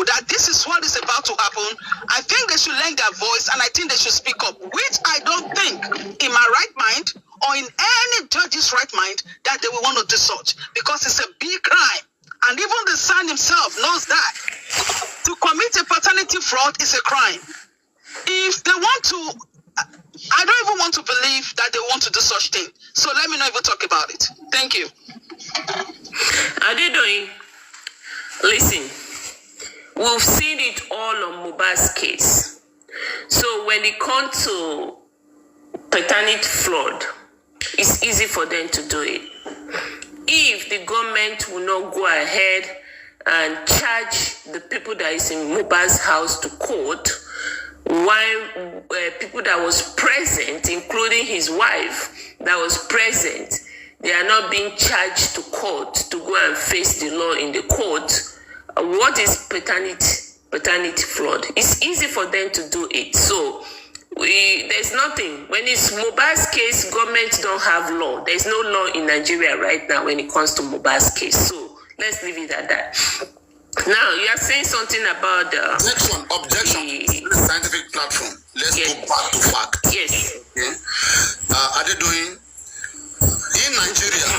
people that this is what is about to happen, I think they should lend their voice, and I think they should speak up, which I don't think in my right mind or in any judge's right mind that they will want to do such, because it's a big crime. And even the son himself knows that. To commit a paternity fraud is a crime. If they want to, I don't even want to believe that they want to do such thing. So let me not even talk about it. Thank you. How are you doing? Listen, we've seen it all on Mohbad's case. So when it comes to paternity fraud, it's easy for them to do it. If the government will not go ahead and charge the people that is in Mohbad's house to court, while people that was present, including his wife that was present, they are not being charged to court to go and face the law in the court. What is paternity fraud? It's easy for them to do it. So there's nothing. When it's Mohbad's case, government don't have law. There's no law in Nigeria right now when it comes to Mohbad's case. So let's leave it at that. Now, you are saying something about the... Objection. The scientific platform. Let's go back to fact. Yes. Okay. Are they doing... In Nigeria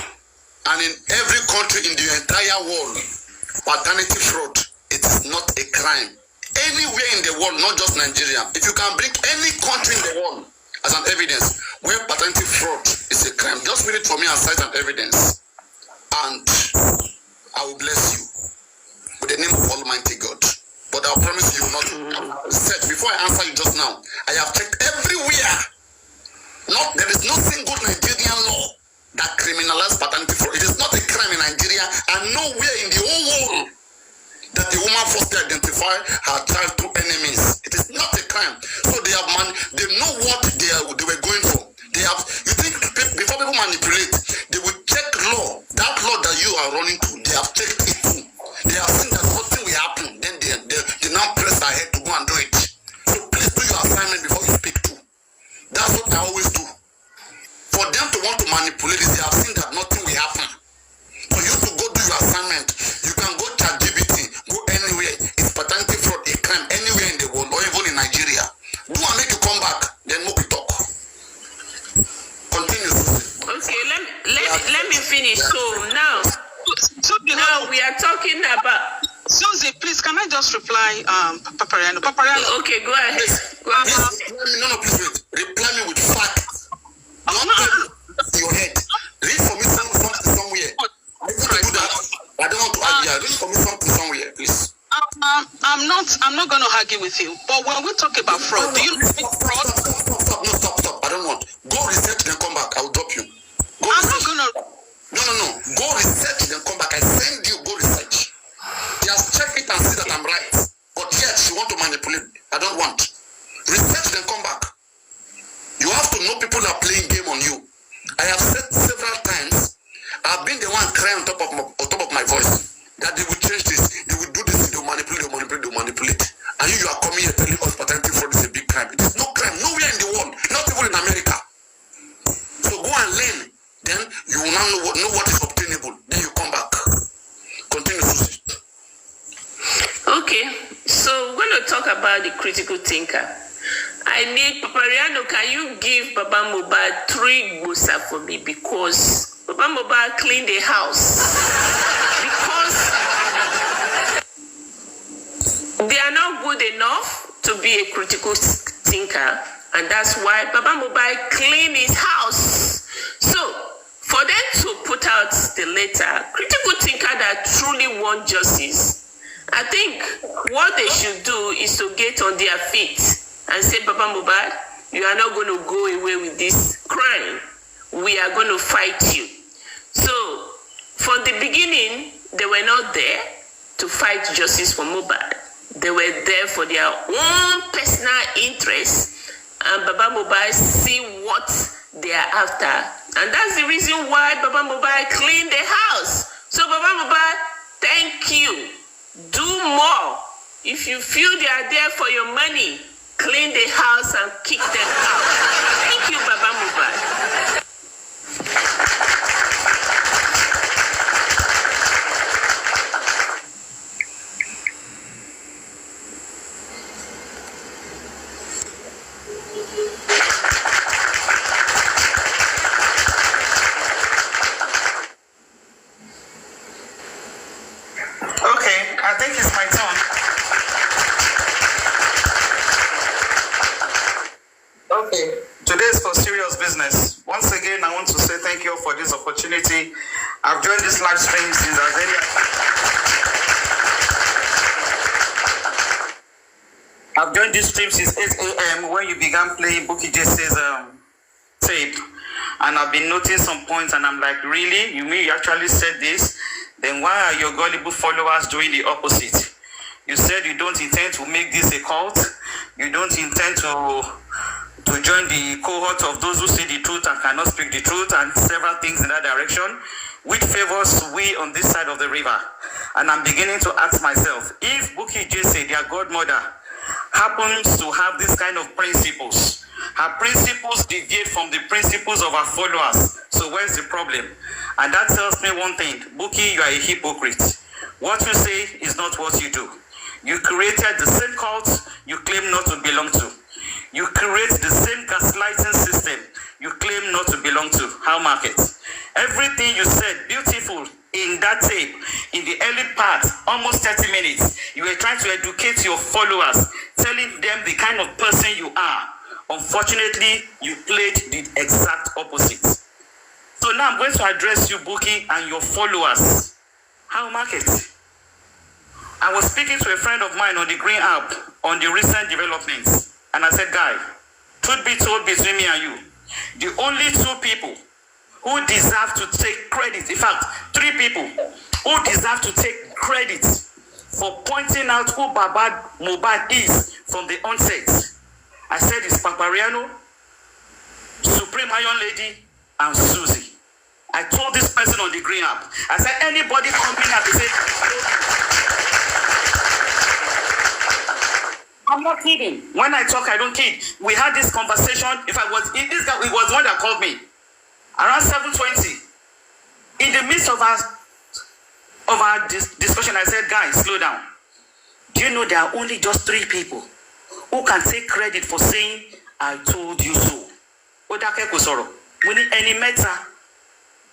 and in every country in the entire world, paternity fraud, it is not a crime. Anywhere in the world, not just Nigeria. If you can bring any country in the world as an evidence where paternity fraud is a crime, just read it for me and cite an evidence. And I will bless you with the name of Almighty God. But I promise you not. Said before I answer you just now, I have checked everywhere. There is no single Nigerian law that criminalizes paternity fraud. It is not a crime in Nigeria and nowhere in the whole world that the woman forced to identify her child to enemies. It is not a crime. So they know what they were going for. You think before people manipulate, they will check law. That law that you are running to, they have checked it too. They have seen that nothing will happen. Then they now press ahead to go and do it. So please do your assignment before you speak too. That's what I always do. For them to want to manipulate is they have seen that nothing will happen. For you to go do your assignment, you can go ChatGPT, go anywhere. It's paternity fraud, a crime anywhere in the world or even in Nigeria. Do I make you come back? Then we talk. Continue. Okay, let me finish. So now we are talking about... Susie, please, can I just reply, Papariano? Okay, go ahead. No, please wait. Reply me with facts. Don't tell your head. Read for me something somewhere. I don't want to argue. Read for me something somewhere, please. I'm not going to argue with you. But when we talk about fraud, do you think fraud? Stop. I don't want. Go research, then come back. I will drop you. I'm not going to. No. Go research, then come back. I send you. Go research. Just check it and see that I'm right. But yet, you want to manipulate. I don't want. Research, then come back. You have to know people are playing game on you. I have said several times, I've been the one crying on top of my voice that they will change this, they will do this, they will manipulate. And you are coming here telling us paternity fraud is a big crime. It is no crime, nowhere in the world, not even in America. So go and learn, then you will now know what is obtainable. Then you come back. Continue, Susie. Okay, so we're going to talk about the critical thinker. I need Papariano, can you give Baba Mohbad 3 gbosa for me? Because Baba Mohbad cleaned the house. Because they are not good enough to be a critical thinker. And that's why Baba Mohbad cleaned his house. So, for them to put out the letter, critical thinker that truly want justice, I think what they should do is to get on their feet and say, Baba Mohbad, you are not going to go away with this crime. We are going to fight you. So, from the beginning, they were not there to fight justice for Mohbad. They were there for their own personal interests. And Baba Mohbad see what they are after. And that's the reason why Baba Mohbad cleaned the house. So, Baba Mohbad, thank you. Do more. If you feel they are there for your money, clean the house and kick them out. Thank you, Baba Mohbad. want to say thank you for this opportunity. I've joined this live stream since I've joined this stream since 8 a.m. when you began playing Bookie Jesse's tape. And I've been noting some points and I'm like, really? You mean you actually said this? Then why are your gullible followers doing the opposite? You said you don't intend to make this a cult. You don't intend to join the cohort of those who see the truth and cannot speak the truth and several things in that direction, which favors we on this side of the river. And I'm beginning to ask myself, if Bookie Jesse, their godmother, happens to have this kind of principles, her principles deviate from the principles of her followers. So where's the problem? And that tells me one thing. Bookie, you are a hypocrite. What you say is not what you do. You created the same cult you claim not to belong to. You create the same gaslighting system you claim not to belong to. How market? Everything you said, beautiful, in that tape, in the early part, almost 30 minutes, you were trying to educate your followers, telling them the kind of person you are. Unfortunately, you played the exact opposite. So now I'm going to address you, Bookie, and your followers. How market? I was speaking to a friend of mine on the Green app on the recent developments, and I said, guy, truth be told between me and you, the only two people who deserve to take credit, in fact, three people who deserve to take credit for pointing out who Baba Mohbad is from the onset, I said it's Papariano, Supreme Iron Lady, and Susie. I told this person on the Green app, I said, anybody coming up and say, I'm not kidding. When I talk, I don't kid. We had this conversation. If I was in this guy, it was one that called me around 7:20. In the midst of our discussion, I said, guys, slow down. Do you know there are only just three people who can take credit for saying, I told you so? Odake Kosoro. We need any matter.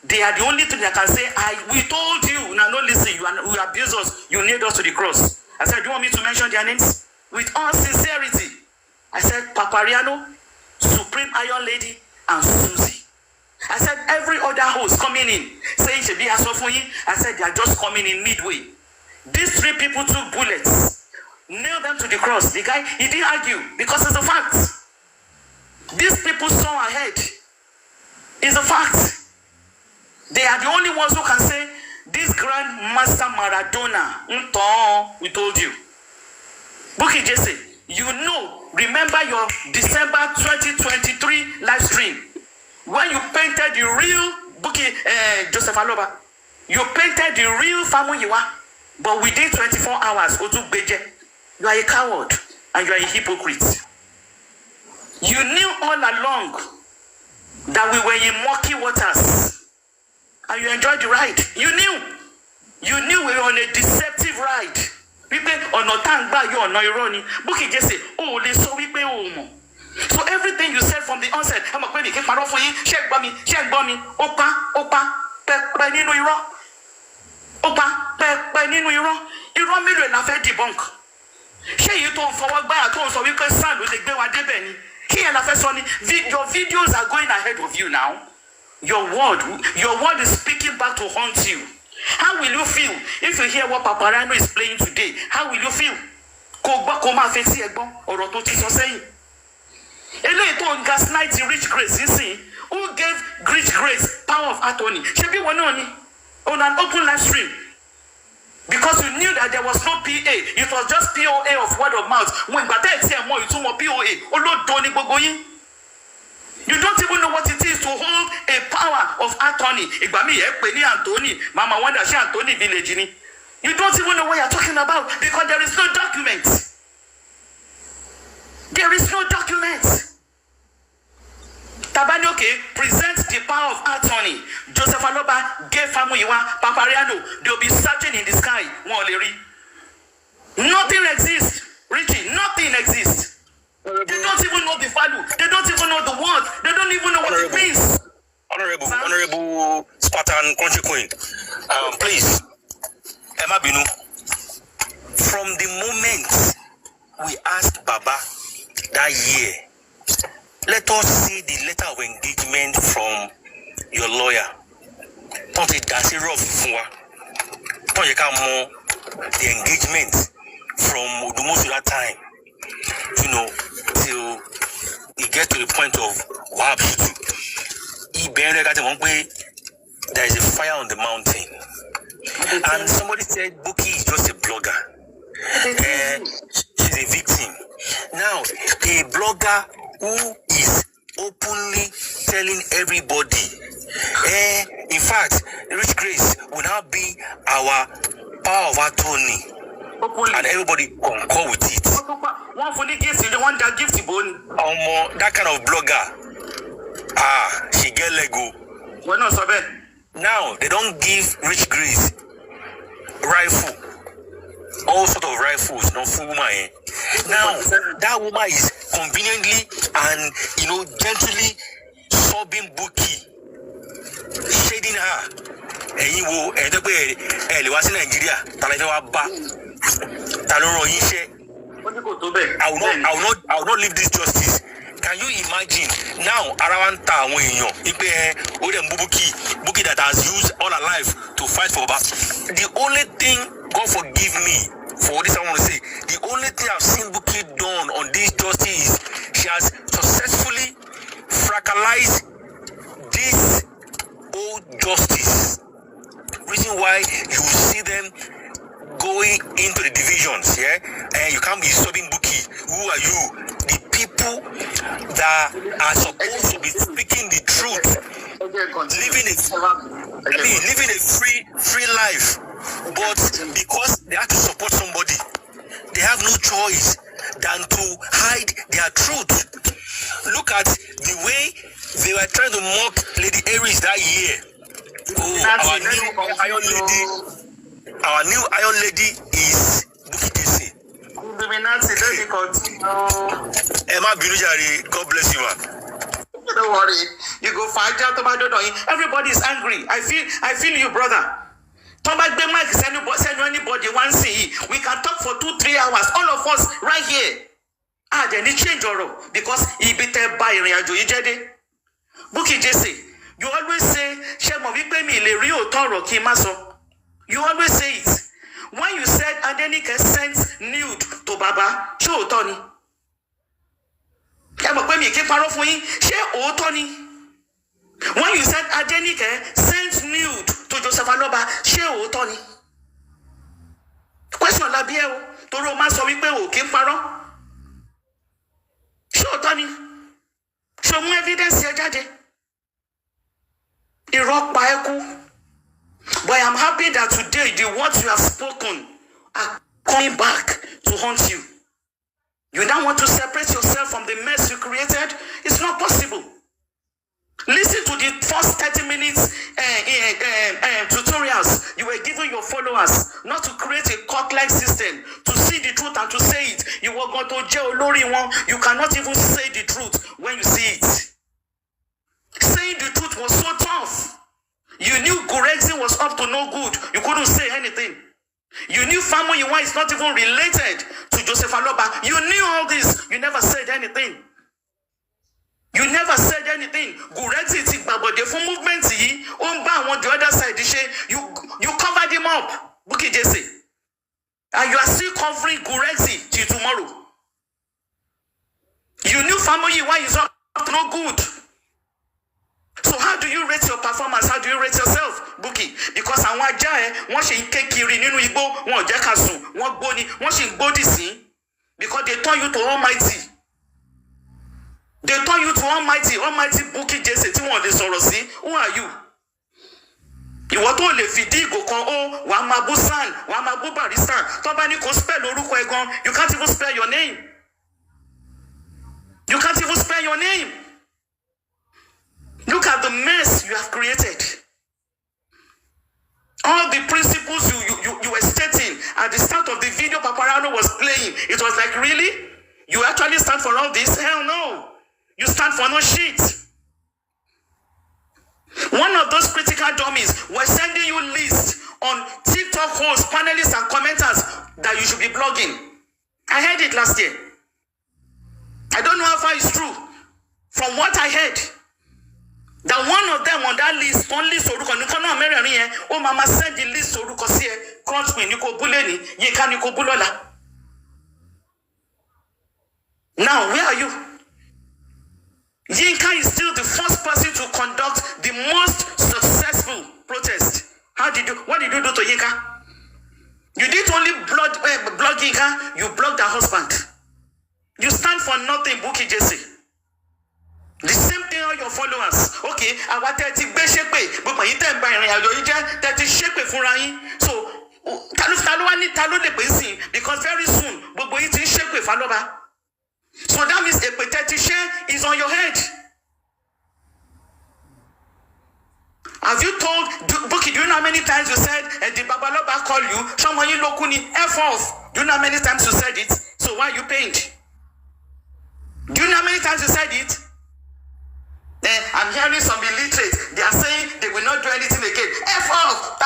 They are the only three that can say, we told you. Now, no, listen, you abuse us. You nailed us to the cross. I said, do you want me to mention their names? With all sincerity, I said Papariano, Supreme Iron Lady, and Susie. I said every other host coming in saying she be a sophomore. I said they are just coming in midway. These three people took bullets, nailed them to the cross. The guy, he didn't argue because it's a fact. These people saw ahead. It's a fact. They are the only ones who can say this Grandmaster Maradona. We told you. Bookie Jesse, you know, remember your December 2023 live stream when you painted the real Bookie Joseph Aloba. You painted the real Famuyiwa, but within 24 hours, you are a coward and you are a hypocrite. You knew all along that we were in murky waters and you enjoyed the ride. You knew we were on a deceptive ride. Wípé ọ̀nà tá ń gbà yọ ọ̀nà irọ́ ni. Bookie Jesse, ó lè sọ wípé ó mọ̀. So everything you said from the onset, ẹ mọ̀ pé mi kí n parọ́ fún yín, ṣé ẹ gbọ́ mi, ó pa pẹpẹ nínú irọ́. Ó pa pẹpẹ nínú irọ́. Irọ́ mélòó la fẹ́ debunk? Ṣé èyí tó ń fọwọ́ gbáyà tó ń sọ wípé sáà ló lè gbé wa débẹ̀ ni? Kí ẹ la fẹ́ sọ ni? Your videos are going ahead of you now. Your word is speaking back to haunt you. How will you feel if you hear what Paparano is playing today? How will you feel? Kò máa fẹ́ sí ẹgbọ́n ọ̀rọ̀ tó ti sọ sẹ́yìn. Eléyìí tó ń gaslight Rich Grace nísìnyí. Who gave Rich Grace power of attorney? Ṣebí wọn náà ni? On an open live stream. Because you knew that there was no PA. It was just POA of word of mouth. When gbàtẹ́ ẹ̀ tí ẹ̀ mọ ìtumọ̀ POA, olódo ni gbogbo yín. You don't even know what it is to hold a power of attorney. Ìgbà mi yẹ pé ní Anthony, Mama wonder ṣé Anthony village ni. You don't even know what you're talking about because there is no document. There is no document. Tabani, okay, present the power of attorney. Joseph Aloba gave Famuyiwa, Papariano. They'll be searching in the sky. Nothing exists. Richie, nothing exists. They don't even know the value. They don't even know the word. They don't even know what it means. Honorable Spartan Country Queen, please, Emma Binu, from the moment we asked Baba that year, let us see the letter of engagement from your lawyer. Don't it that's rough for don't you can more the engagement from the most of that time, you know, till you get to the point of what there is a fire on the mountain. And somebody said Buki is just a blogger. She's a victim. Now, a blogger who is openly telling everybody, in fact, Rich Grace will now be our power of attorney. And everybody concur with it. One for the gift, the one that gift bone. That kind of blogger. She get Lego. We're not so bad. Now they don't give Rich Grace rifle. All sort of rifles, no full woman. Now that woman is conveniently and gently sobbing Buki, shading her. And you will Nigeria. I will not leave this justice. Can you imagine now around town Buki that has used all her life to fight for Baba? The only thing, God forgive me for this I want to say, the only thing I've seen Buki done on this justice is she has successfully fractalized this old justice. Reason why you see them going into the divisions, and you can't be sobbing Buki. Who are you? The people that are supposed to be speaking the truth, living a free life, but because they have to support somebody, they have no choice than to hide their truth. Look at the way they were trying to mock Lady Aries that year. Our new Iron Lady is Buki Jesse. Emma Binujari, God bless you, man. Don't worry. You go find out about it. Everybody is angry. I feel you, brother. Send anybody one see. We can talk for 2-3 hours. All of us right here. Then it change because he be there by Buki Jesse. You always say, you always say it. When you said Adenike sent nude to Baba, show Tony. When you said Adenike sent nude to Joseph Aloba, show Tony. Question la biel to romance so wípé o kin parọ́. Show Tony. Show me evidence here jáde. Irọ́ pa ẹ́ kú. But I am happy that today the words you have spoken are coming back to haunt you. You now want to separate yourself from the mess you created? It's not possible. Listen to the first 30 minutes tutorials you were giving your followers, not to create a cult-like system, to see the truth and to say it. You were going to jail Lori one. You cannot even say the truth when you see it. Saying the truth was so tough. You knew Gurexin was up to no good. You couldn't say anything. You knew Famoyiwa is not even related to Joseph Aloba. You knew all this. You never said anything. You never said anything. Gurexin is but the full movement on the other side. You covered him up. Buki Jesse. And you are still covering Gurexin till tomorrow. You knew Famoyiwa is up to no good. So how do you rate your performance? How do you rate yourself, Buki? Because àwọn ajá wọ́n ṣe ń ké kiri nínú igbó, wọ́n jẹ́ ká sùn, wọ́n gbóni, wọ́n ṣe ń gbódì sí. Because they turn you to Almighty. They turn you to Almighty Buki Jesse tí wọ́n lè sọ̀rọ̀ sí. Who are you? Ìwọ tó lè fìdí ìgò kan ó wà á máa bú San, wà á máa bú Barrister. Tó bá ní kó spell orúkọ ẹ̀ gan, you can't even spell your name. You can't even spell your name. Look at the mess you have created. All the principles you were stating at the start of the video Paparano was playing. It was like, really? You actually stand for all this? Hell no. You stand for no shit. One of those critical dummies was sending you lists on TikTok hosts, panelists, and commenters that you should be blogging. I heard it last year. I don't know how far it's true. From what I heard, That one of them on that list, only Soruko, Nikona American, oh, Mama send the list Soruko see, Crunch me, Nico Buleni, Yeka Nico Bulola. Now, where are you? Yinka is still the first person to conduct the most successful protest. What did you do to Yinka? You didn't only blog Yinka, you blocked her husband. You stand for nothing, Buki Jesse. The same thing on your followers. Okay, I want 30 be shape, but my item by 30 shape for Rai. So, because very soon, but it is shape with Faloba. So that means a paternity share is on your head. Have you told Buki, do you know how many times you said the Babaloba call you? Someone you lokuni F off. Do you know how many times you said it? So why are you paying? Do you know how many times you said it? I'm hearing some illiterate. They are saying they will not do anything again. F off.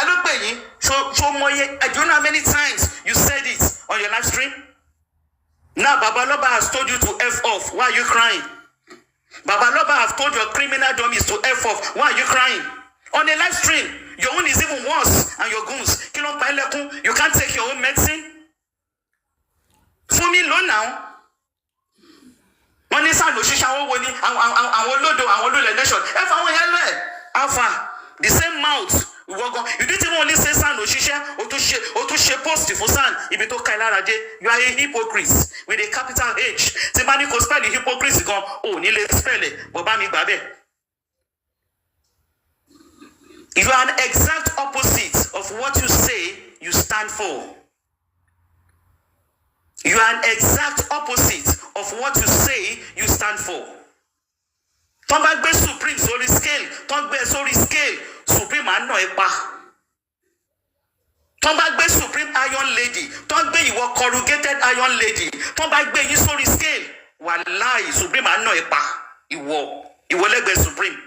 So do you know how many times you said it on your live stream? Now Babaloba has told you to F off. Why are you crying? Babaloba has told your criminal dummies to F off. Why are you crying? On a live stream, your own is even worse and your goons. You can't take your own medicine. For me, low now. Alpha, the same mouth. You didn't even only say San Oshisha or to share post for San. You are a hypocrite with a capital H. Somebody could spell the hypocrisy gone. Oh, nearly spell it. Bobami Babe. You are an exact opposite of what you say you stand for. You are an exact opposite of what you say you stand for. Tomba Supreme sorry scale. Tomba sorry scale. Supreme and no epa. Tomba Supreme iron lady. Tomba you were corrugated iron lady. Tomba you sorry scale. Wallahi Supreme and no epa. You were like Supreme.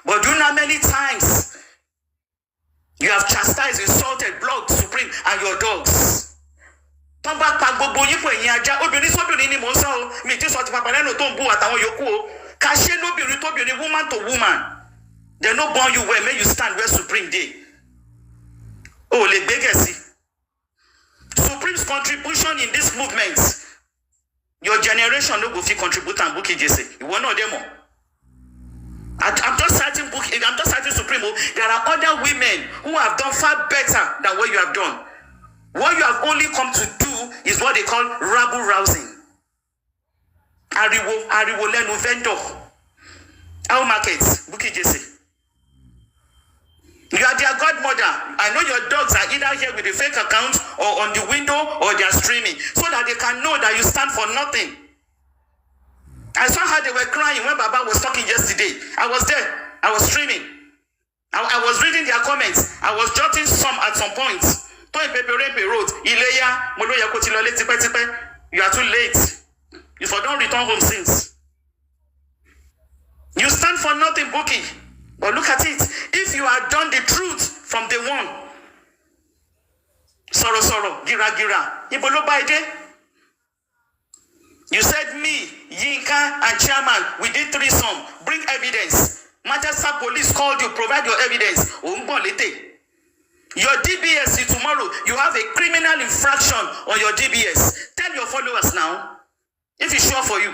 But do you know how many times you have chastised, insulted, blocked Supreme and your dogs? Tomba Pagbo Yipo Yaja, Obini ni Monsa, Mitis of Paparano Tombu at our Yoko. Kashe no be retobio woman to woman. They no born you where may you stand where Supreme day. Oh, le begesi. Supreme's contribution in this movement. Your generation no go fit contribute and Buki Jesse. You want no demo. I'm just citing Buki. I'm just citing Supreme. There are other women who have done far better than what you have done. What you have only come to do is what they call rabble rousing. Ariwo lenu vendor. Our markets, Buki Jesse. You are their godmother. I know your dogs are either here with a fake account or on the window or they are streaming so that they can know that you stand for nothing. I saw how they were crying when Baba was talking yesterday. I was there. I was streaming. I was reading their comments. I was jotting some at some points. Wrote, you are too late. If I don't return home since. You stand for nothing, Buki. But look at it. If you had done the truth from day one. Soro, gira. Ibolo Baide. You said me, Yinka, and Chairman, we did threesome. Bring evidence. Manchester Police called you, provide your evidence. Your DBS tomorrow, you have a criminal infraction on your DBS. Tell your followers now, if it's sure for you,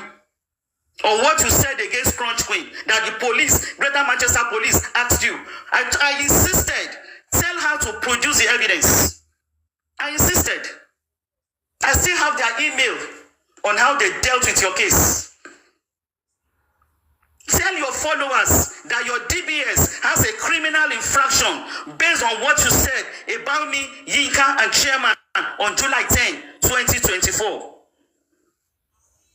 or what you said against Crunch Queen, that the police, Greater Manchester Police, asked you. I insisted. Tell her to produce the evidence. I insisted. I still have their email on how they dealt with your case. Tell your followers that your DBS has a criminal infraction based on what you said about me, Yinka, and Chairman on July 10, 2024.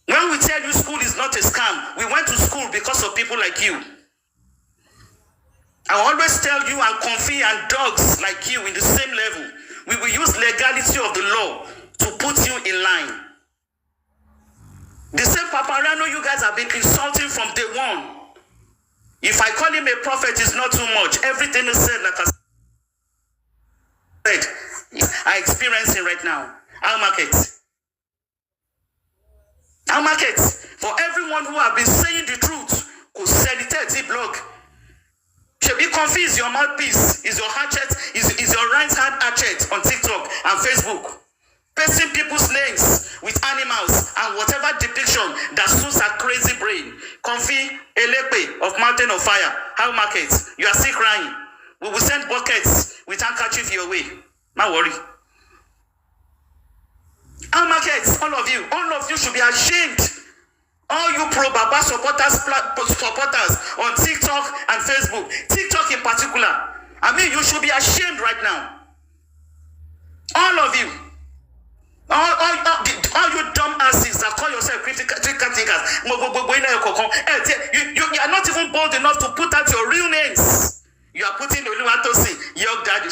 When we tell you school is not a scam, we went to school because of people like you. I always tell you and Confi and dogs like you in the same level. We will use legality of the law to put you in line. The same Paparano you guys have been insulting from day one. If I call him a prophet, it's not too much. Everything is said, like I said, I experience it right now. Our market. For everyone who have been saying the truth, who said it, blog, Comfy is your mouthpiece, is your hatchet, is your right hand hatchet on TikTok and Facebook. Pasting people's names with animals and whatever depiction that suits a crazy brain. Comfy, Elepe of Mountain of Fire, How Market, you are still crying. We will send buckets with handkerchief your way. Don't worry. How Market, all of you should be ashamed. All you pro-Baba supporters on TikTok and Facebook, TikTok in particular. I mean, you should be ashamed right now. All of you. All you dumb asses that call yourself critical thinkers, you are not even bold enough to put out your real names. You are putting Oluwatosi, Young Daddy,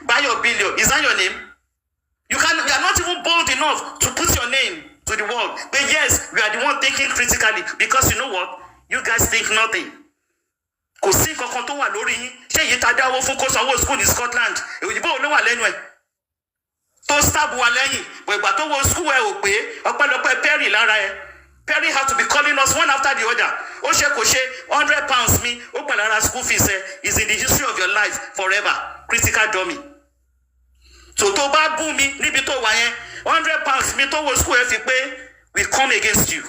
buy your billion. Is that your name? You are not even bold enough to put your name to the world. But yes, we are the one thinking critically because you know what? You guys think nothing. Kò sí nǹkan tó wà lórí yín. Ṣé èyí tá dáwó fún kó sanwó school ní Scotland? Òyìnbó ló wà lẹ́nu ẹ̀. Tó stab wa lẹ́yìn. But ìgbà tó wo school ẹ̀ ò pé ọpẹ́lọpẹ́ Perry lára ẹ̀. Perry had to be calling us one after the other. Ó ṣe kò ṣe £100 mi. Ó pẹ̀lú ara school fees ẹ̀ is in the history of your life forever. Critical dummy. So tó bá bú mi níbi tó wà yẹn £100 mi tó wo school ẹ̀ fi pé we come against you.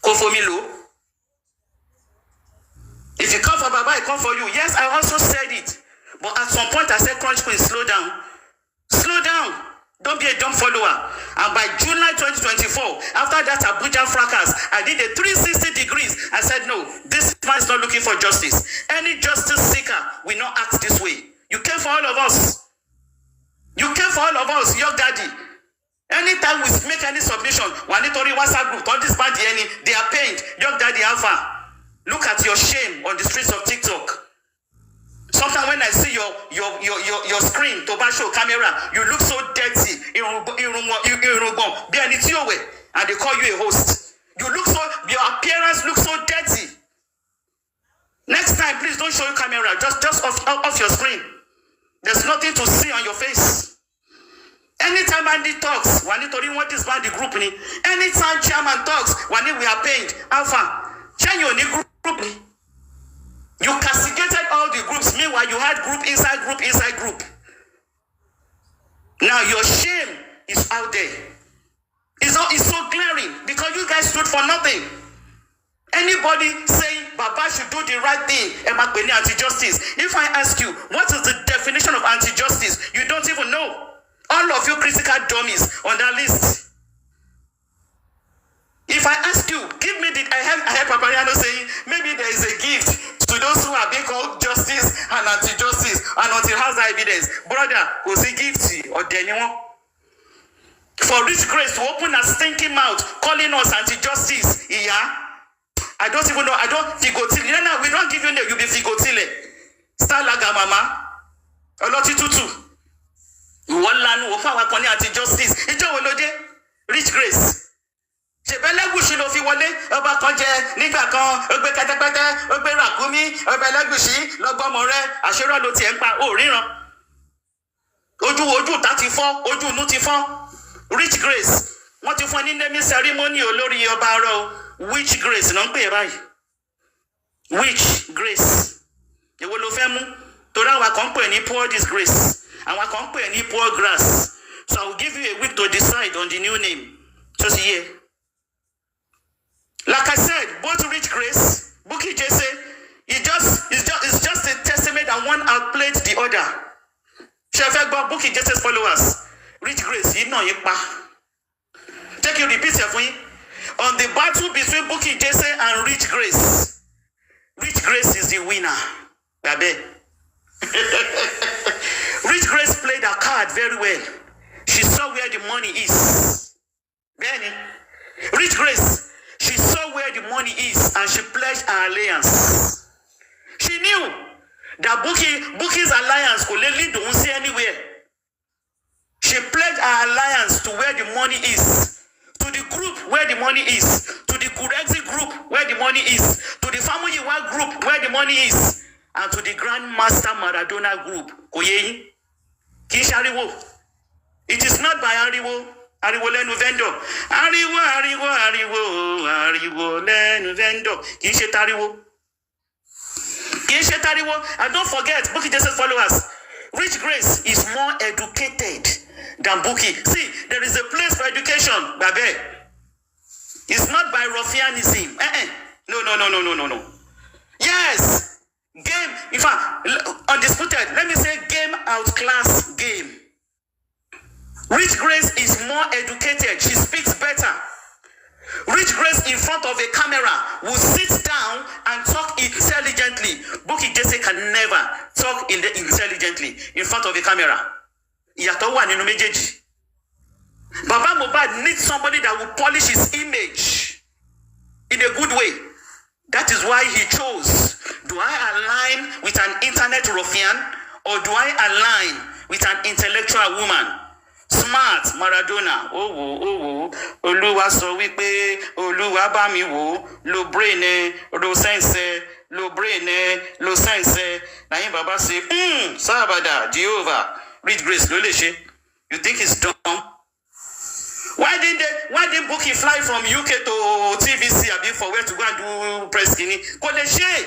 Kò fomi lò. If you come for Baba, I come for you. Yes, I also said it. But at some point I said, Crunch Queen, slow down. Slow down. Don't be a dumb follower. And by July 2024, after that Abuja fracas, I did a 360 degrees. I said, no, this man is not looking for justice. Any justice seeker will not act this way. You came for all of us. You came for all of us, Young Daddy. Anytime we make any submission, Wanitori WhatsApp group, all this band, they are paid. Young Daddy Alpha. Look at your shame on the streets of TikTok. Sometimes when I see your screen, Tobasho camera, you look so dirty. And they call you a host. Your appearance looks so dirty. Next time, please don't show your camera. Just off your screen. There's nothing to see on your face. Anytime Andy talks, Wanitori want this band the group. Anytime chairman talks, we are paid. Alpha. Change your new group. You castigated all the groups. Meanwhile, you had group inside group inside group. Now your shame is out there. It's so glaring because you guys stood for nothing. Anybody saying Baba should do the right thing, anti-justice. If I ask you, what is the definition of anti-justice? You don't even know. All of you critical dummies on that list. If I ask you, give me I heard Papariano saying, maybe there is a gift to those who are being called justice and anti-justice and until has the evidence. Brother, was a gift or anyone? For rich grace to open a stinking mouth, calling us anti-justice. Yeah? I don't even know. I don't figotile. No, we don't give you name. You be figotile. Star laga mama. A lot tutu. One land will power calling anti-justice. It's rich grace. Elegushi ló fi wọlé ọba kan jẹ nígbà kan ó gbé kẹ́tẹ́kẹ́tẹ́ ó gbé ràkúnmí ọba Elegushi lọ́gbọ́mọ rẹ̀ àṣírọ́ ló tiẹ̀ ń pa ó ríran ojú ta ti fọ́ ojú inú ti fọ́ rich grace wọ́n ti fún ẹ ní naming ceremony olórí ọba ọ̀rọ̀ witch grace ló ń pè é báyìí witch grace èwo ló fẹ́ mú torí àwọn kan ń pè ní poor disgrace àwọn kan ń pè ní poor grass so I will give you a week to decide on the new name so see here. Like I said, both rich grace, Bukky Jesse, it's just a testament that one outplayed the other. Shefegba Bukky Jesse's followers, rich grace, you know pa. Take you repeat it for you. On the battle between Bukky Jesse and rich grace is the winner. Babe. Rich grace played her card very well. She saw where the money is. Benny. Rich grace. She saw where the money is and she pledged her alliance. She knew that Bukky's alliance could lead to see anywhere. She pledged her alliance to where the money is, to the group where the money is, to the Kurexi group where the money is, to the Family Work group where the money is, and to the Grandmaster Maradona group. Oyeyin, Kishariwo. It is not by Ariwo. Ariwo lẹ́nu vendor. Ariwo lẹ́nu vendor. Kì í ṣe tariwo. And don't forget, Bukky Jese's followers. Rich Grace is more educated than Bukky. See, there is a place for education, Babe. It's not by ruffianism. No. Yes. Game, in fact, undisputed. Let me say game outclass game. Rich Grace is more educated. She speaks better. Rich Grace in front of a camera will sit down and talk intelligently. Bukky Jesse can never talk intelligently in front of a camera. Ìyàtọ̀ wà nínú méjèèjì. Baba Mohbad needs somebody that will polish his image in a good way. That is why he chose. Do I align with an internet ruffian or do I align with an intellectual woman? Smart Maradona. Olúwa sọ wípé Olúwa bá mi wò lo brain lo sense lo brain lo sense. Na him Baba say, Sabada Jehovah Rich Grace ló lè ṣe. You think he's dumb? Why didn't Bukky fly from UK to TVC for where to go and do press skinny? Kò lè ṣe.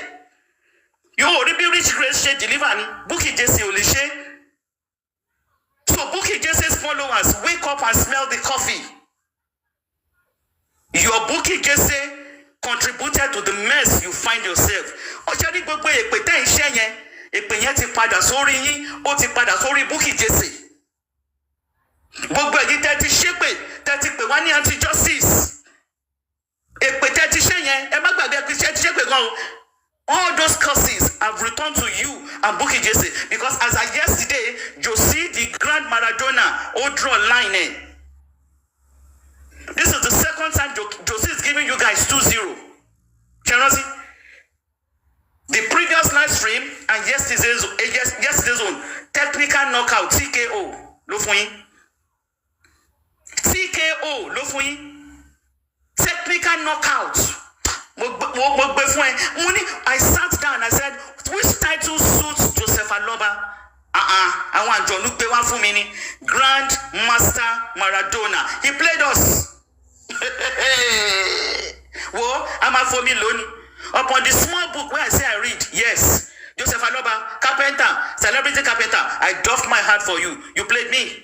Yóò rí bí Rich Grace ṣe deliver ni Bukky Jesse ò lè ṣe. So Bukky Jese's followers wake up and smell the coffee. Your Bukky Jesse contributed to the mess you find yourself. Ọ̀ṣẹ́ni gbogbo èpè tẹ́ ń ṣẹ́ yẹn, èpè yẹn ti padà sórí yín, ó ti padà sórí Bukky Jesse. Gbogbo èyí tẹ́ ti ṣépè, tẹ́ ti pè wá ní anti-justice. Èpè tẹ́ ti ṣẹ́ yẹn, ẹ má gbàgbé pé ṣẹ́ ti ṣépè gan o. All those curses have returned to you and Bukky Jesse because as of yesterday, Josie the Grand Maradona draw line in. This is the second time Josie is giving you guys 2-0. Chelsea. The previous live stream and yesterday's own technical knockout TKO. Ló fún yín. TKO ló fún yín. Technical knockout. I sat down and I said, which title suits Joseph Aloba? I want John Luke Bewan for me. Grand Master Maradona. He played us. Well, I'm a for me lonely. Upon the small book where I say I read, yes, Joseph Aloba, carpenter, celebrity carpenter, I doffed my heart for you. You played me.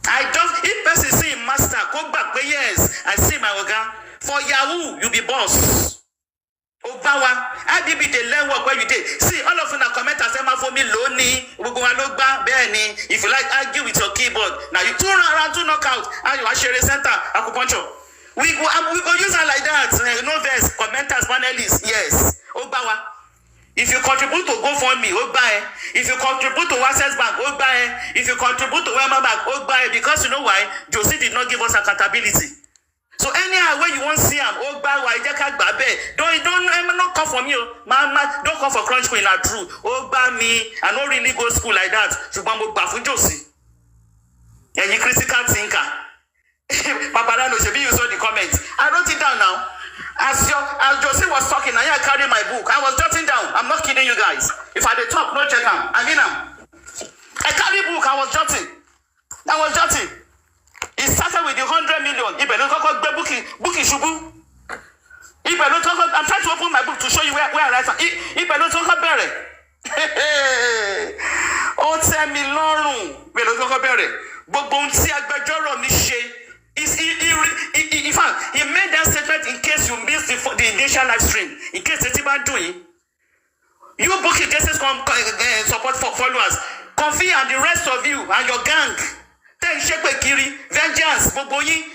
If person say master, go back, but yes, I see my organ. For Yahoo, you be boss. Obawa, IDB they learn work where you did. See, all of you na comment and say for me lonely. If you like argue with your keyboard, now you turn around to knockout and you are share center acupuncture. We go use it like that. No verse, commenters, panelists, yes. Obawa. If you contribute to GoFundMe, Obae. If you contribute to Access Bank, Obae. If you contribute to Wema Bank, Obae. Because you know why? Josie did not give us accountability. So anyhow where you want to see him, don't come for me, mama, don't come for crunch queen are true. Me, I don't really go to school like that. Josie. And you critical thinker. Papadano, you saw the comments. I wrote it down now. As Josie was talking, I carried my book. I was jotting down. I'm not kidding you guys. If I did talk, no check them. I mean I carried book, I was jotting. It started with the 100 million. I'm trying to open my book to show you where I write from. In fact, he made that statement in case you missed the initial live stream. In case it's even doing. You Bukky Jese's support for followers. Kofi and the rest of you and your gang. Vengeance, Boboyi,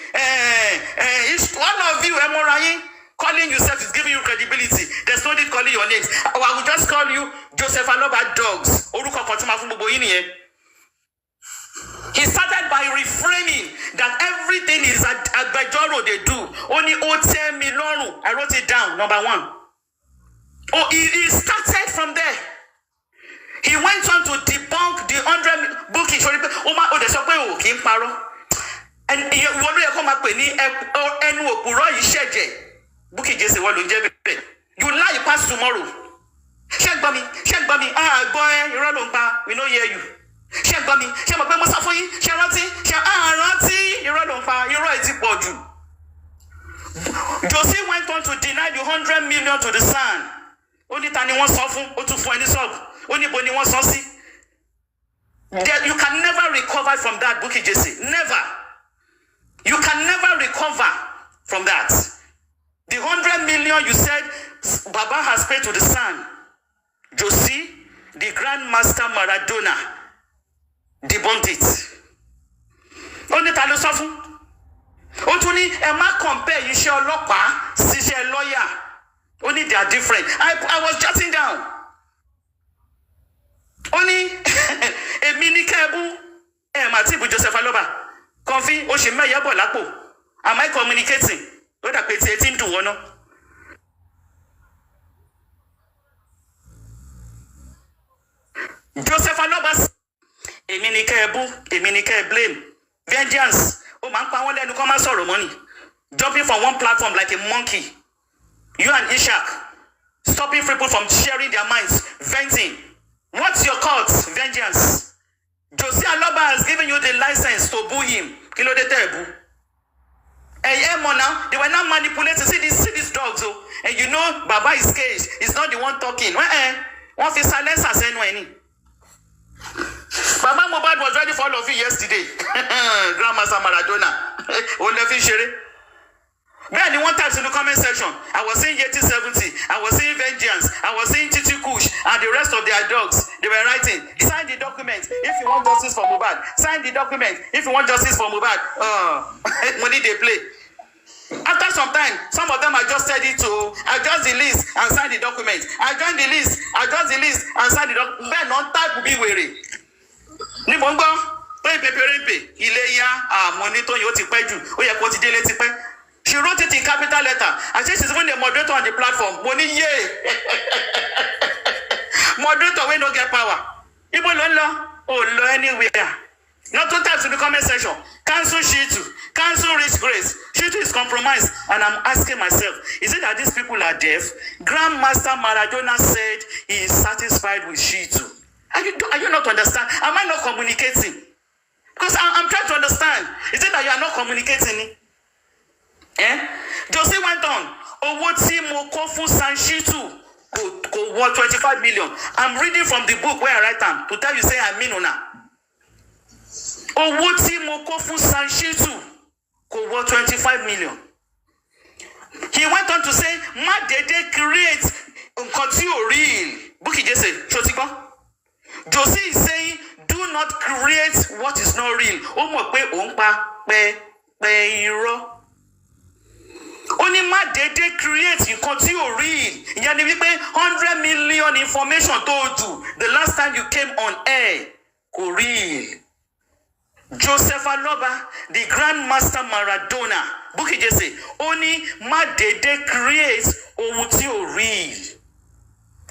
all of you, Emorayi, calling yourself is giving you credibility. There's no need calling your names. I will just call you Joseph Aloba Dogs. He started by reframing that everything is a Bajoro they do. Only Ote Milonu. I wrote it down, number 1. He started from there. He went on to debunk the 100 Bukky. And you lie past tomorrow. Boy, we know hear you. Josie went on to deny the 100 million to the son. ó ní ta ni wọ́n sọ fún, ó tún fún ẹni sọ́ọ̀bù, ó ní bo ni wọ́n sọ sí. You can never recover from that, Bukky Jesse. Never. You can never recover from that. The 100 million you said Baba has paid to the son, Josie, the Grandmaster Maradona, debunked it. Only ta ló sọ fún. Ó tún ní ẹ má compare iṣẹ́ ọlọ́pàá sí iṣẹ́ lawyer. Only they are different. I was jotting down. Only èmi ní kẹ́ẹ̀bù Matibu Joseph Aloba. Kọfí ó ṣe mẹ́yẹ́ bọ̀ lápò. Am I communicating? Ó dà pé tí etí ń dùn wọ́n náà. Joseph Aloba èmi ní kẹ́ẹ̀bù, èmi ní kẹ́ẹ̀ blame. Vengeance. Ó máa ń pa wọ́n lẹ́nu kó má sọ̀rọ̀ mọ́ ni. Jumping from one platform like a monkey. You and Ishak stopping people from sharing their minds, venting. What's your cult? Vengeance. Josie Aloba has given you the license to boo him. Kilo de tebu. Now they were not manipulating. See these dogs, oh. And you know Baba is caged. He's not the one talking. One fi silence us any. Baba Mohbad was ready for all of you yesterday. Grandmaster Maradona. Olefi Shere. Man, the one time in the comment section, I was saying Yeti 70, I was saying Vengeance, I was saying Titi Kush, and the rest of their dogs. They were writing, sign the document if you want justice for Mohbad. Sign the document if you want justice for Mohbad. Money they play. After some time, some of them are just ready to adjust the list and sign the document. I join the list, adjust the list, and sign the document. Then on type will be weary. Ni bongo, pepe, ileya, money to yo ti peju, oye ko ti dele ti pe. She wrote it in capital letter. And she's even the moderator on the platform. Money, yeah. Moderator, we don't get power. People don't know anywhere. Not two times in the comment section. Cancel Shitu. Cancel Rich Grace. Shitu is compromised. And I'm asking myself, is it that these people are deaf? Grandmaster Maradona said he is satisfied with Shitu. Are you not understand? Am I not communicating? Because I'm trying to understand. Is it that you are not communicating? Josie went on. Owó tí mo kó fún Shitu kò wọ 25 million. I'm reading from the book where I write am to tell you say I mean una. Owó tí mo kó fún Shitu kò wọ 25 million. He went on to say, má dédé create nǹkan tí ò real. Bukky Jesse, ṣó ti gbọ́? Josie is saying, do not create what is not real. Ó mọ̀ pé òun pa pẹ́ irọ́. Only má dédé create nǹkan tí ò real. Ìyẹn ni wípé 100 million information told you the last time you came on air kò real. Joseph Aloba, the Grandmaster Maradona, Bukky Jesse, only má dédé create ohun tí ò real.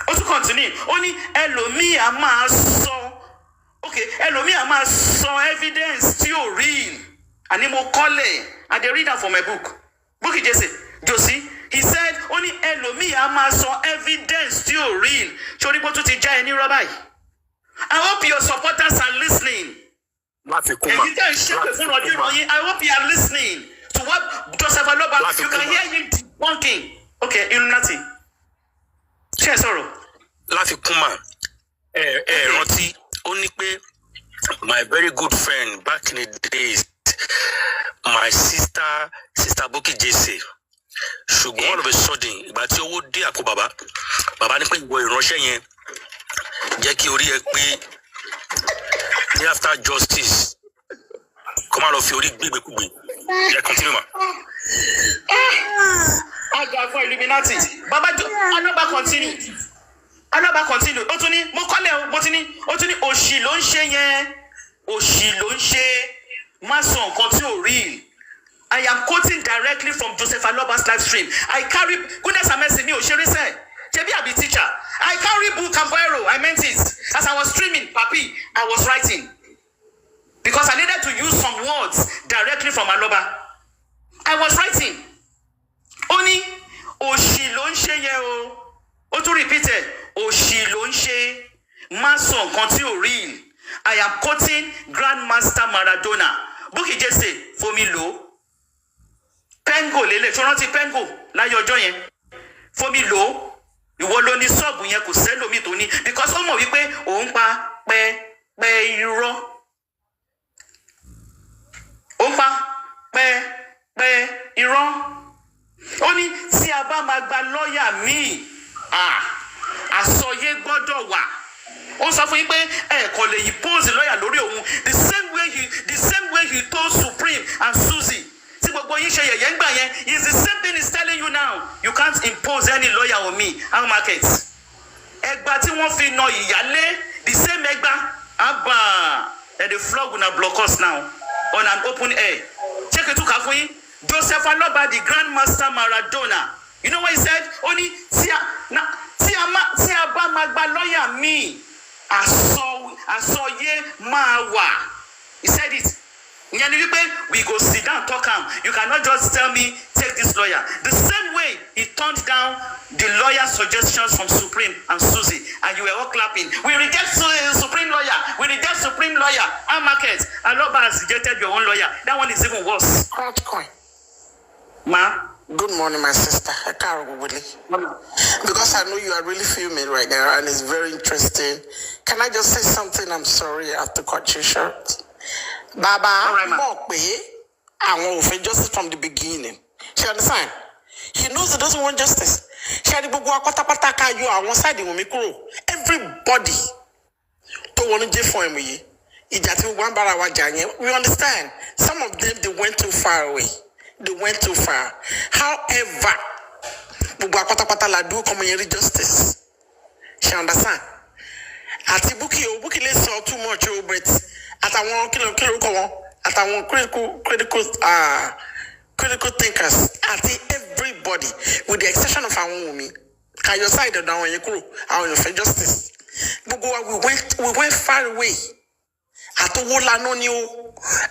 Ó tún continue, only ẹlòmíì á máa sọ, okay, ẹlòmíì á máa sọ evidence tí ò real. Àní mo kọ́lẹ̀, I dey read am for my book. Bukky Jesse, Josie, he said, only ẹlòmíì á máa sọ evidence tí ò real. Ṣorí bó tún ti já ẹni rọ́bà yìí. I hope your supporters are listening. I hope you are listening to what Joseph Aloba, you can hear him debunking. Okay, Illuminati. Ṣé sọ̀rọ̀? Láfikúnmá, rántí, ó ní pé my very good friend back in the days, my sister Bukky Jesse, ṣùgbọ́n all of a sudden, ìgbà tí owó dé àpò bàbá ní pé ìwọ ìránṣẹ́ yẹn jẹ́ kí orí ẹ pé ní after justice kó má lọ fi orí gbégbékúgbé. Jẹ́ continue ma. Aga for Illuminati. Baba Aloba continue. Ó tún ní mo kọ́lẹ̀ mo ti ní ó tún ní òṣì ló ń ṣe yẹn. Òṣì ló ń ṣe. Má sọ nǹkan tí ò real. I am quoting directly from Joseph Aloba's live stream. I carry goodness and mercy mi ò ṣeré sẹ́. Ṣebí I be teacher. I carry book and biro. I meant it. As I was streaming, Papi, I was writing. Because I needed to use some words directly from Aloba. I was writing. Oni òṣì ló ń ṣe yẹn o. Ó tún repeated. Òṣì ló ń ṣe. Má sọ nǹkan tí ò real. I am quoting Grandmaster Maradona. Bukky Jesse, fomi lo. Pengo lele. Ṣé o rántí Pengo láyé ọjọ́ yẹn? Fomi lo. ìwọ ló ní ṣọ́ọ̀bù yẹn kò sẹ́lòmíì tó ní because ó mọ̀ wípé òun pa pẹ́ irọ́ ó pa pẹ́ irọ́ ó ní tí a bá máa gba lọ́ọ̀yà míì àsọyé gbọ́dọ̀ wà ó sọ fún yín pé ẹ kò lè impose lọ́ọ̀yà lórí òun the same way he told Supreme and Suzy tí gbogbo yín ṣe yẹ̀yẹ́ ń gbà yẹn is the same thing he's telling you now you can't impose any lawyer on me how market ẹgbà tí wọ́n fi na ìyálé the same ẹgbà abba the flog una block us now on an open air check it out fún yín Joseph Aloba the grandmaster Maradona you know what he said ó ní tí a bá máa gba lọ́ọ̀yà míì àsọyé máa wà he said it ìyẹn ni wípé we go sit down talk am you cannot just tell me take this lawyer the same way he turned down the lawyer suggestions from Supreme and Suzy and you were all clapping we reject Supreme lawyer our market Aloba has rejected your own lawyer that one is even worse. Ma. Good morning, my sister. Because I know you are really filming right now and it's very interesting. Can I just say something? I'm sorry, I have to cut you short. Baba, I want justice from the beginning. She understand? He knows he doesn't want justice. Everybody don't want to for him. We understand. Some of them, they went too far away. They went too far. However, justice. She understand? Ati Buki let's saw too much but at I want at I want critical thinkers. Ati everybody, with the exception of our Wunmi. Can you side down when you crew our justice? We went far away. Ati wola no new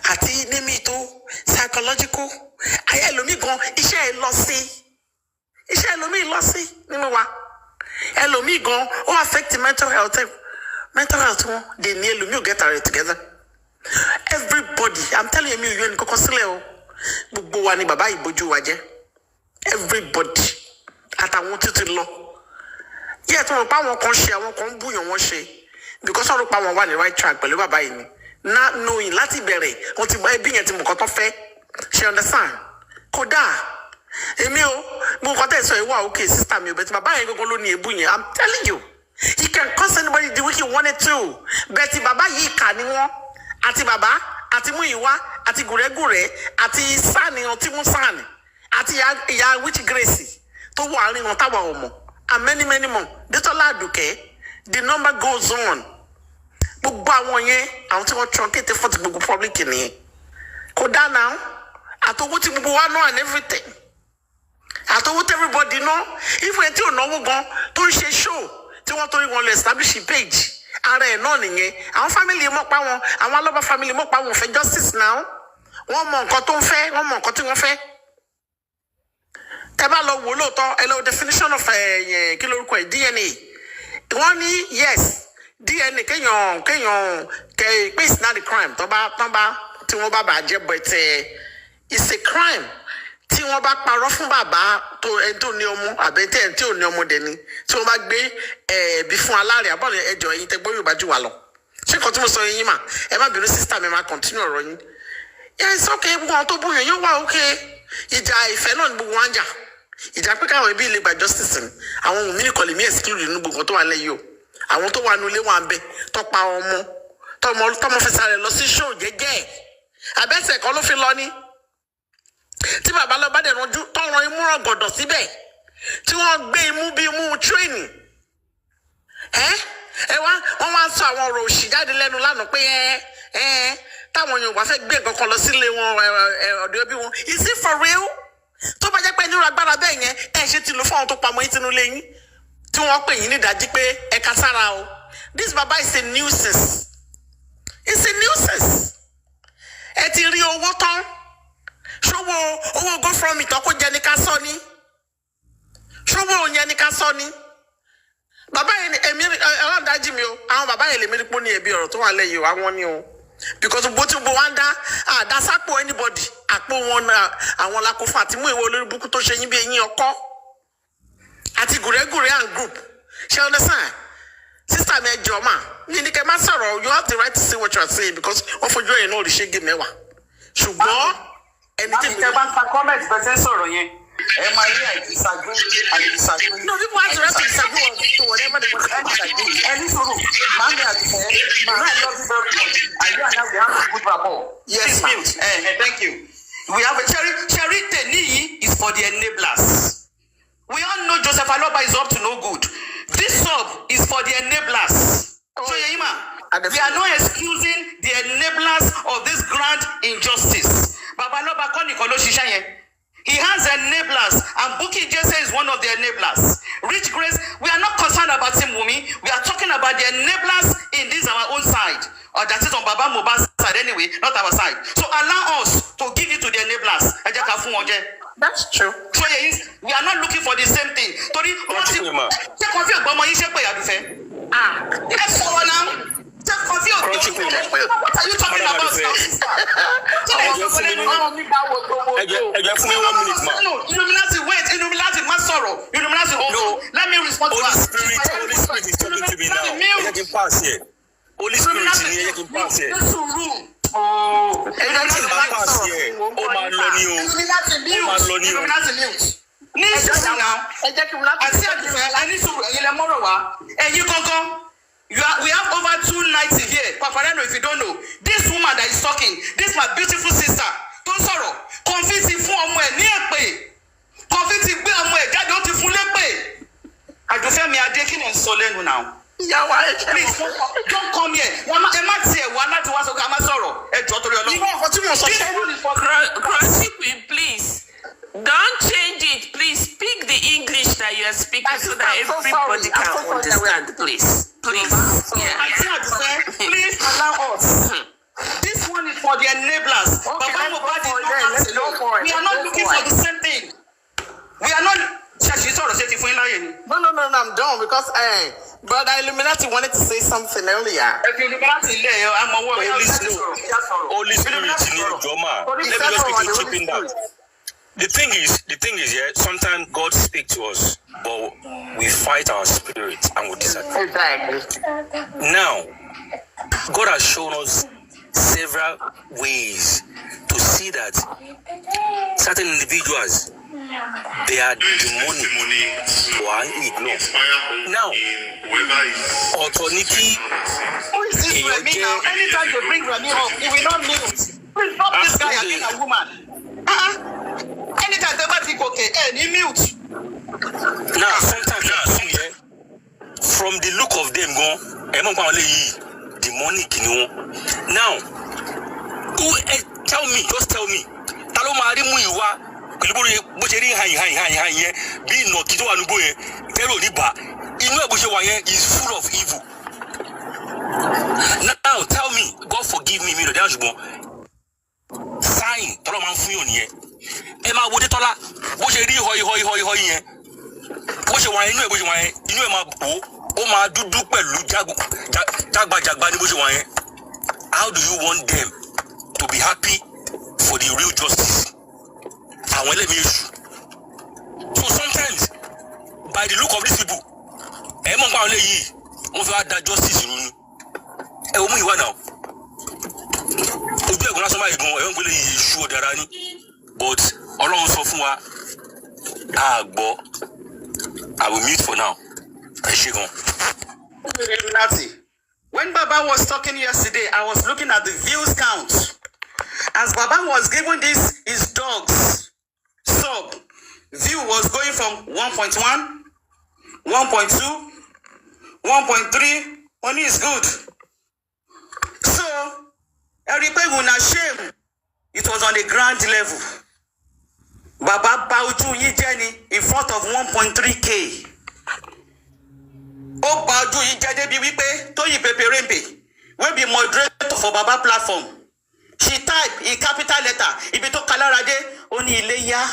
ati nemito psychological. Aye lomi gan iṣẹ́ lomi lọ sí nínú wa ẹlòmí gan ó affect mental health wọn they need lomi get it together everybody I'm telling you you ní kọ́kọ́ sílẹ̀ o gbogbo wa ni bàbá ìbojú wa jẹ́ everybody àtàwọn títí lọ yẹ tí wọn pa àwọn kan ṣe àwọn kan búyàn wọn ṣe because wọn rò pa wọn wà ní right track pẹ̀lú bàbá yìí ni not knowing láti bẹ̀rẹ̀ wọn ti gbọ́ ẹbí yẹn ti mọ̀ kọ́ tó fẹ́. She understand? Koda. Emi o, mo ko te so e wa okay sister mi o but baba yen gogo lo ni ebu yen. I'm telling you. He can curse anybody the way he wanted to. But baba yi ka ni won. Ati baba, ati Muyiwa, ati Guregure, ati Sani oti mu Sani. Ati ya which Gracie. To wa rin won tawa omo. And many more. Detola Aduke. The number goes on. Gbogbo àwọn yẹn, àwọn tí wọ́n truncate for the gbogbo public ni. Koda now. I told what you know and everything. I told what everybody know. If we don't know, don't share show. They want to establish a page. Our family more power. Our lover family more power for justice now. One more cotton fair. One more cotton fair. Tabalo woloto. Hello definition of a kilo DNA. One yes. DNA. Can you? It's not a crime. Toba. But it's a crime. Tí wọ́n bá parọ́ fún bàbá tó ẹ̀dùn ní ọmọ àbẹ̀tẹ̀ tí ò ní ọmọ dẹ̀ ni tí wọ́n bá gbé bí fún aláàrẹ̀ àbọ̀lẹ̀ ẹjọ́ yín tẹ́gbọ́ Yorùbá jù wá lọ. Ṣé kan tí mo sọ yín mà ẹ má bínú sísítà mi máa continue ọ̀rọ̀ yín. Yes, okay, gbogbo àwọn tó bóyá yóò wá okay. Ìjà ìfẹ́ náà ni gbogbo wọn jà. Ìjà pé káwọn ẹbí ilé gba justice ni. Àwọn ohun mi ní kọ̀lé mi exclude nínú gbogbo tó wà lẹ́yìn o. Àwọn tó wà nulẹ̀ wà ń bẹ tó pa ọmọ tọmọ fẹ́ sáré lọ sí show jẹ́jẹ́. Àbẹ́sẹ̀ kan ló fi lọ ní. Tí bàbá lọ bá dẹ̀ ranjú tọ́ran imú ràn gbọ̀dọ̀ síbẹ̀ tí wọ́n gbé imú bí imú tírénì wọ́n wá sọ àwọn ọ̀rọ̀ òṣì jáde lẹ́nu lánàá pé táwọn Yorùbá fẹ́ gbé nǹkan kan lọ sílé wọn ọ̀dọ̀ ẹbí wọn is it for real? Tó bá jẹ́ pé nírú agbára bẹ́ẹ̀ yẹn ṣe ti lò fún àwọn tó pamọ́ yín sínú ilé yín tí wọ́n pè yín nídàájí pé ẹ̀ka sára o. This baba is a nuisance. It's a nuisance. Ẹ ti rí owó tán. Owó go from it ọkọ jẹ ní ká sọ ní. Ṣówó yẹn ní ká sọ ní. Bàbá yẹn èmi ọlọ́dájí mi o. Àwọn bàbá yẹn lè mérí pọ́ ní ẹbí ọ̀rọ̀ tó wà lẹ́yìn o. Àwọn ni o. Because bó ti gbó wá ń dá sápò anybody. Àpò wọn àwọn lakófà àti mú ìwé olórí burúkú tó ṣe yín bí eyín ọkọ́. Ati gure and group. She understand? Sister me Joma. You need to you have the right to say what you are saying because of you you know the shit give me one. Ṣùgbọ́n anything you want to comment but say sorry yen. I disagree. No, people have the right to disagree to whatever they want to disagree. Any suru, Mami I love you very much. And you and now we have a good rapport. Yes, thank you. We have a charity is for the enablers. We all know Joseph Aloba is up to no good. This sub is for the enablers. So we are not excusing the enablers of this grand injustice. Baba Aloba koni kolo shisha yen. He has enablers, and Buki Jesse is one of the enablers. Rich Grace, we are not concerned about Wunmi. We are talking about the enablers in this our own side. Or that is on Baba Moba's side anyway, not our side. So allow us to give it to the enablers. That's true. So we are not looking for the same thing. What are you talking about now, sister? Let me respond to that. Holy Spirit is talking to me now. I can pass here. Holy Spirit is here. I can pass here. Oh, pass here. Oh, man, we have over 2 nights here. Paparano, if you don't know, this woman that is talking, this my beautiful sister, don't sorrow. Confetti for near pay. Confetti be don't pay. I do feel me are taking and solemn now. Please don't come here. Please don't change it. Please speak the English that you are speaking so that everybody can understand. Please. Please allow us. This one is for the enablers. We are not looking for the same thing. We are not. No, I'm done because Brother Illuminati wanted to say something earlier. Holy Spirit in your drama. Let me just quickly chip in that. The thing is, yeah, sometimes God speaks to us, but we fight our spirit and we disagree. Exactly. Now, God has shown us several ways to see that certain individuals, they are demonic. Why ignore? Now, Authority. Who is this Remy now? Anytime they bring Remy up, he will not mute. Please stop this guy against a woman. Anytime they think okay, he mute. Now, sometimes from the look of them, demonic, Now, tell me, Talomari Muiwa. Now tell me, God forgive me, sign Toloman Fuyon. Emma would tola, hoi. How do you want them to be happy for the real justice? And let me issue. So sometimes, by the look of these people, that justice now. But I will mute for now. When Baba was talking yesterday, I was looking at the views count. As Baba was giving this his dogs sub, view was going from 1.1, 1.2, 1.3. Money is good. So everybody will not shame. It was on a grand level. Baba Bauju Yijeni in front of 1.3K. Oh, Bauju Yijeni bi wipe Toyi Peperembe will be moderator for Baba platform. She typed in capital letter, Ibito Kalarade Oni Ileya.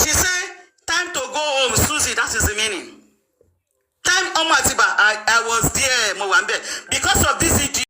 She said, time to go home, Susie, that is the meaning. Time Omatiba, I was there, Mwambe.